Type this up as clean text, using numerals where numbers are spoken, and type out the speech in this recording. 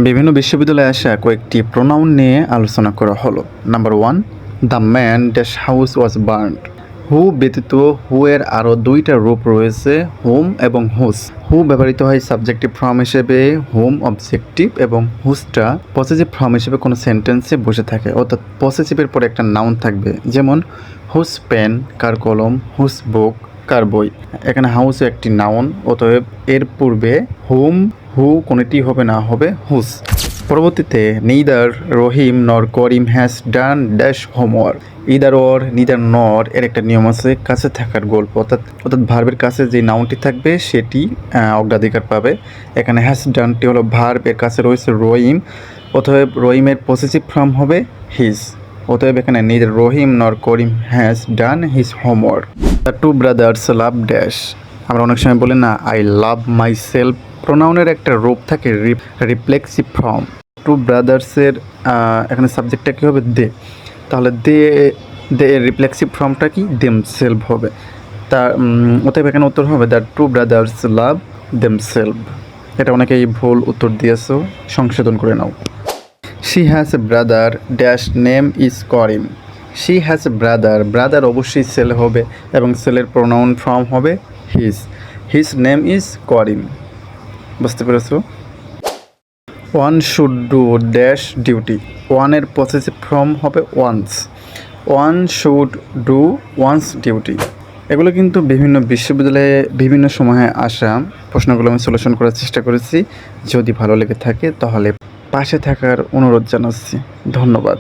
বিভিন্ন বিশ্ববিদ্যালয়ে আসা কয়েকটি প্রোনাউন নিয়ে আলোচনা করা হলো। Number 1, the man dash house was burned. Who ব্যতীত হু এর আরও দুইটা রূপ রয়েছে, হোম এবং হুস। হু ব্যবহৃত হয় সাবজেক্টিভ ফর্ম হিসেবে, হোম অবজেক্টিভ এবং হুসটা পসেসিভ ফর্ম হিসেবে কোনো সেন্টেন্সে বসে থাকে, অর্থাৎ পসেসিভের পরে একটা নাউন থাকবে। যেমন হুস পেন, কার কলম, হুস বুক, কার বই। এখানে হাউসও একটি নাউন, অতএব এর পূর্বে হোম, হু কোনোটি হবে না, হবে হুস। পরবর্তীতে neither Rahim nor Karim has done dash homework. Either or neither nor এর একটা নিয়ম আছে, কাছে থাকার গল্প, অর্থাৎ ভার্বের কাছে যে নাউনটি থাকবে সেটি অগ্রাধিকার পাবে। এখানে হ্যাজ ডানটি হলো ভার্ব, এর কাছে রয়েছে রহিম, অতএব রহিমের পসেসিভ ফর্ম হবে হিজ। অতএব এখানে neither Rahim nor Karim has done his homework. The two brothers love dash. আমরা অনেক সময় বলি না, আই লাভ মাই সেলফ। প্রোনাউনের একটা রূপ থাকে রিফ্লেক্সিভ ফর্ম। টু ব্রাদার্সের এখানে সাবজেক্টটা কী হবে? দে। তাহলে দে এর রিফ্লেক্সিভ ফর্মটা কি? দেমসেলভ হবে। অতএব এখানে উত্তর হবে the two brothers love themselves. এটা অনেকেই ভুল উত্তর দিয়েছো, সংশোধন করে নাও। She has a brother dash name is Karim. She has a brother, brother অবশ্যই সেল হবে এবং সেলের প্রোনাউন ফর্ম হবে his. His name is Karim. বুঝতে পেরেছো? One should do dash duty. ওয়ানের পসেসিভ ফর্ম হবে one's. One should do one's duty. এগুলো কিন্তু বিভিন্ন বিশ্ববিদ্যালয়ে বিভিন্ন সময়ে আসা প্রশ্নগুলো আমি সলিউশন করার চেষ্টা করেছি। যদি ভালো লেগে থাকে তাহলে পাশে থাকার অনুরোধ জানাচ্ছি। ধন্যবাদ।